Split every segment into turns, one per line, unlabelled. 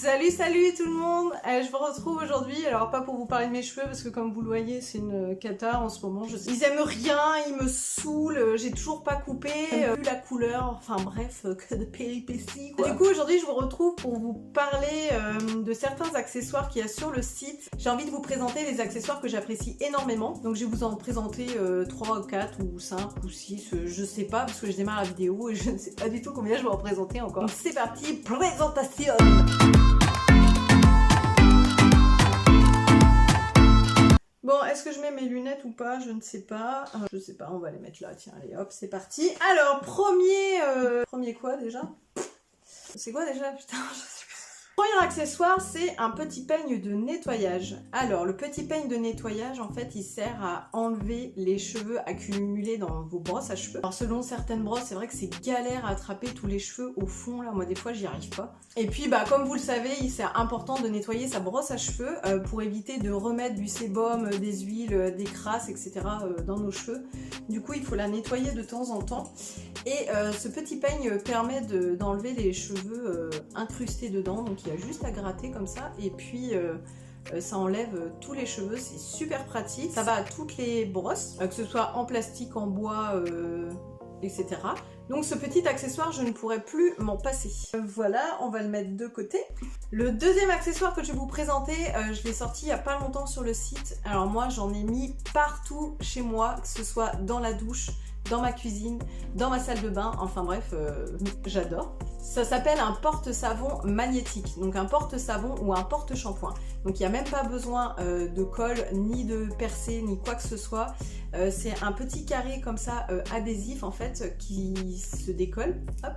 Salut tout le monde. Je vous retrouve aujourd'hui, alors pas pour vous parler de mes cheveux parce que comme vous le voyez c'est une cata en ce moment. Ils aiment rien, ils me saoulent, j'ai toujours pas coupé, plus la couleur, enfin bref, que de péripéties quoi. Du coup aujourd'hui je vous retrouve pour vous parler de certains accessoires qu'il y a sur le site. J'ai envie de vous présenter les accessoires que j'apprécie énormément. Donc je vais vous en présenter 3 ou 4 ou 5 ou 6, je sais pas parce que je démarre la vidéo et je ne sais pas du tout combien je vais en présenter encore. Donc c'est parti, présentation. Bon, est-ce que je mets mes lunettes ou pas? Je ne sais pas. Je sais pas, on va les mettre là. Tiens, allez, hop, c'est parti. Alors, premier quoi déjà? C'est quoi déjà? Putain, je sais plus. Premier accessoire, c'est un petit peigne de nettoyage. Alors, le petit peigne de nettoyage, en fait, il sert à enlever les cheveux accumulés dans vos brosses à cheveux. Alors, selon certaines brosses, c'est vrai que c'est galère à attraper tous les cheveux au fond, là. Moi, des fois, j'y arrive pas. Et puis, bah, comme vous le savez, c'est important de nettoyer sa brosse à cheveux pour éviter de remettre du sébum, des huiles, des crasses, etc. dans nos cheveux. Du coup, il faut la nettoyer de temps en temps. Et ce petit peigne permet d'enlever les cheveux incrustés dedans. Donc, il y a juste à gratter comme ça. Et puis, ça enlève tous les cheveux. C'est super pratique. Ça va à toutes les brosses, que ce soit en plastique, en bois, etc. Donc ce petit accessoire, je ne pourrais plus m'en passer. Voilà, on va le mettre de côté. Le deuxième accessoire que je vais vous présenter, je l'ai sorti il n'y a pas longtemps sur le site. Alors moi, j'en ai mis partout chez moi, que ce soit dans la douche, dans ma cuisine, dans ma salle de bain, enfin bref, j'adore. Ça s'appelle un porte-savon magnétique, donc un porte-savon ou un porte-shampoing. Donc il n'y a même pas besoin de colle, ni de percée, ni quoi que ce soit. C'est un petit carré comme ça, adhésif en fait, qui se décolle. Hop.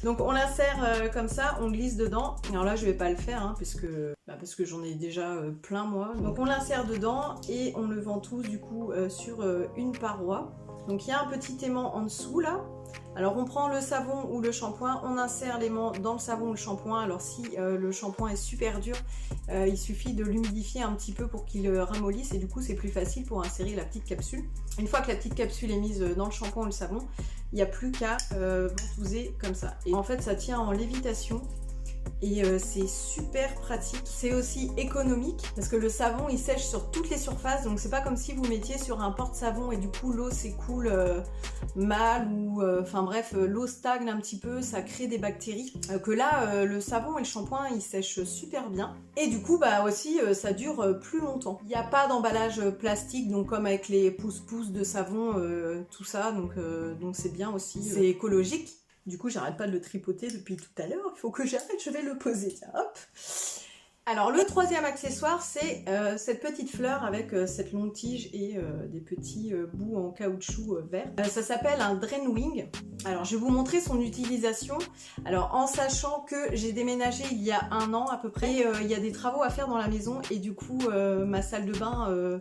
Donc on l'insère comme ça, on glisse dedans. Alors là je vais pas le faire hein, parce que j'en ai déjà plein moi. Donc on l'insère dedans et on le ventouse du coup sur une paroi. Donc il y a un petit aimant en dessous là. Alors on prend le savon ou le shampoing, on insère l'aimant dans le savon ou le shampoing. Alors si le shampoing est super dur, il suffit de l'humidifier un petit peu pour qu'il ramollisse et du coup c'est plus facile pour insérer la petite capsule. Une fois que la petite capsule est mise dans le shampoing ou le savon, il n'y a plus qu'à ventouser comme ça. Et en fait ça tient en lévitation. Et c'est super pratique, c'est aussi économique parce que le savon il sèche sur toutes les surfaces, donc c'est pas comme si vous mettiez sur un porte-savon et du coup l'eau s'écoule mal ou enfin bref l'eau stagne un petit peu, ça crée des bactéries, que là le savon et le shampoing ils sèchent super bien et du coup bah aussi ça dure plus longtemps. Il n'y a pas d'emballage plastique donc comme avec les pousse-pousse de savon tout ça donc c'est bien aussi, c'est écologique. Du coup, j'arrête pas de le tripoter depuis tout à l'heure. Il faut que j'arrête, je vais le poser. Tiens, hop. Alors, le troisième accessoire, c'est cette petite fleur avec cette longue tige et des petits bouts en caoutchouc vert. Ça s'appelle un Drain Wing. Alors, je vais vous montrer son utilisation. Alors, en sachant que j'ai déménagé il y a 1 an à peu près, et il y a des travaux à faire dans la maison et du coup, ma salle de bain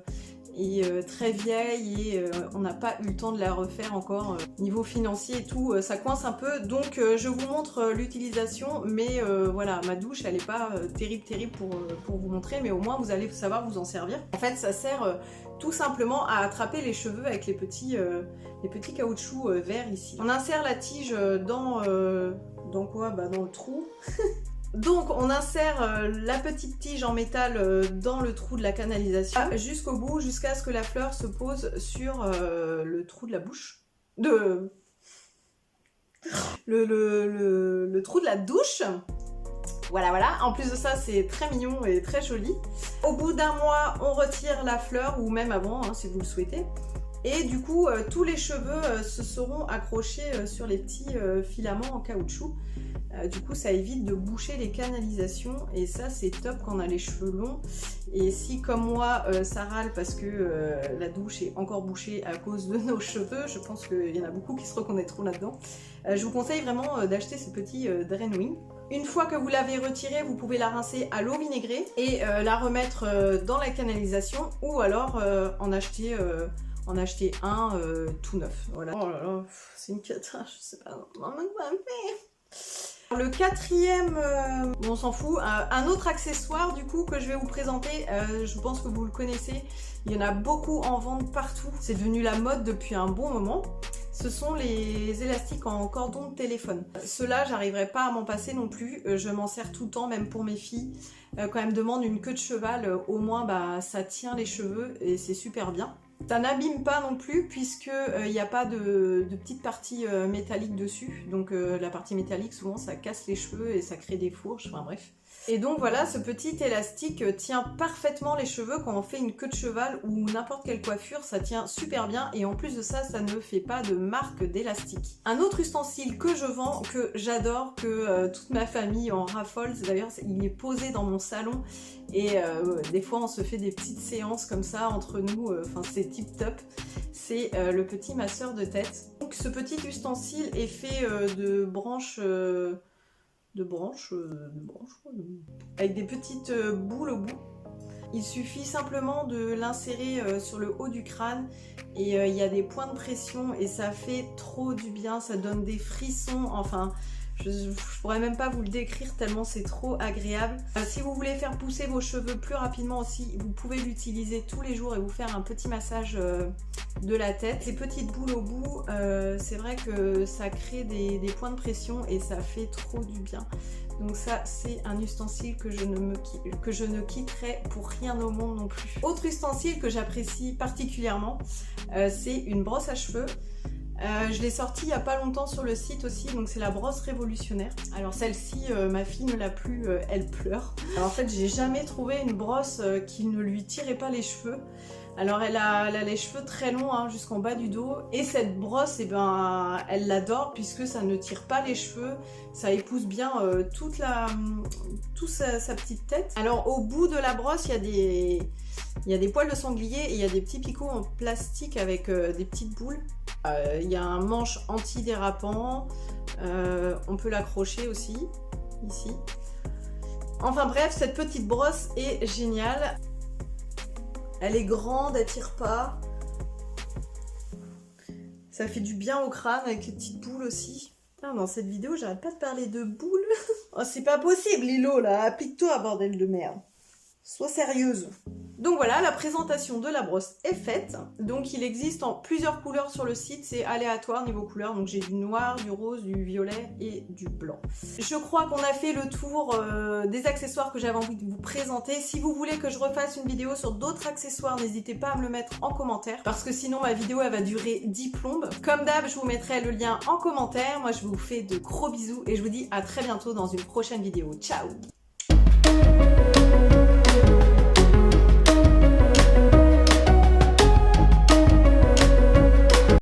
est très vieille et on n'a pas eu le temps de la refaire encore. Niveau financier et tout, ça coince un peu. Donc je vous montre l'utilisation, mais voilà, ma douche elle est pas terrible pour vous montrer, mais au moins vous allez savoir vous en servir. En fait, ça sert tout simplement à attraper les cheveux avec les petits caoutchoucs verts ici. On insère la tige dans quoi? Bah dans le trou. Donc on insère la petite tige en métal dans le trou de la canalisation jusqu'au bout, jusqu'à ce que la fleur se pose sur le trou de la bouche. Le trou de la douche. Voilà. En plus de ça, c'est très mignon et très joli. Au bout d'1 mois, on retire la fleur, ou même avant, hein, si vous le souhaitez. Et du coup, tous les cheveux se seront accrochés sur les petits filaments en caoutchouc. Du coup, ça évite de boucher les canalisations et ça, c'est top quand on a les cheveux longs. Et si, comme moi, ça râle parce que la douche est encore bouchée à cause de nos cheveux, je pense qu'il y en a beaucoup qui se reconnaîtront là-dedans. Je vous conseille vraiment d'acheter ce petit Drain Wing. Une fois que vous l'avez retirée, vous pouvez la rincer à l'eau vinaigrée et la remettre dans la canalisation ou alors en acheter un tout neuf. Voilà. Oh là là, c'est une cata, je sais pas. Le quatrième, on s'en fout, un autre accessoire du coup que je vais vous présenter, je pense que vous le connaissez, il y en a beaucoup en vente partout, c'est devenu la mode depuis un bon moment. ce sont les élastiques en cordon de téléphone. Ceux-là, j'arriverai pas à m'en passer non plus, je m'en sers tout le temps, même pour mes filles. Quand elles me demandent une queue de cheval, au moins bah, ça tient les cheveux et c'est super bien. Ça n'abîme pas non plus puisque il n'y a pas de petite partie métallique dessus. Donc la partie métallique, souvent ça casse les cheveux et ça crée des fourches, enfin bref. Et donc voilà, ce petit élastique tient parfaitement les cheveux quand on fait une queue de cheval ou n'importe quelle coiffure, ça tient super bien et en plus de ça, ça ne fait pas de marque d'élastique. Un autre ustensile que je vends, que j'adore, que toute ma famille en raffole, d'ailleurs il est posé dans mon salon et des fois on se fait des petites séances comme ça entre nous, enfin c'est tip top, c'est le petit masseur de tête. Donc ce petit ustensile est fait de branches... avec des petites boules au bout. Il suffit simplement de l'insérer sur le haut du crâne et il y a des points de pression et ça fait trop du bien, ça donne des frissons, enfin je pourrais même pas vous le décrire tellement c'est trop agréable. Si vous voulez faire pousser vos cheveux plus rapidement aussi, vous pouvez l'utiliser tous les jours et vous faire un petit massage de la tête. Ces petites boules au bout, c'est vrai que ça crée des points de pression et ça fait trop du bien. Donc ça, c'est un ustensile que je ne quitterai pour rien au monde non plus. Autre ustensile que j'apprécie particulièrement, c'est une brosse à cheveux. Je l'ai sortie il n'y a pas longtemps sur le site aussi, donc c'est la brosse révolutionnaire. Alors celle-ci, ma fille ne l'a plus, elle pleure. Alors, en fait, j'ai jamais trouvé une brosse qui ne lui tirait pas les cheveux. Alors elle a les cheveux très longs hein, jusqu'en bas du dos et cette brosse, eh ben, elle l'adore puisque ça ne tire pas les cheveux, ça épouse bien toute sa petite tête. Alors au bout de la brosse, il y a des poils de sanglier et il y a des petits picots en plastique avec des petites boules. Il y a un manche anti-dérapant, on peut l'accrocher aussi, ici. Enfin bref, cette petite brosse est géniale. Elle est grande, elle tire pas. Ça fait du bien au crâne avec les petites boules aussi. Putain, dans cette vidéo, j'arrête pas de parler de boules. Oh, c'est pas possible, Lilo, là. Applique-toi, bordel de merde. Sois sérieuse. Donc voilà, la présentation de la brosse est faite. Donc il existe en plusieurs couleurs sur le site, c'est aléatoire niveau couleur. Donc j'ai du noir, du rose, du violet et du blanc. Je crois qu'on a fait le tour des accessoires que j'avais envie de vous présenter. Si vous voulez que je refasse une vidéo sur d'autres accessoires, n'hésitez pas à me le mettre en commentaire. Parce que sinon ma vidéo elle va durer 10 plombes. Comme d'hab, je vous mettrai le lien en commentaire. Moi je vous fais de gros bisous et je vous dis à très bientôt dans une prochaine vidéo. Ciao!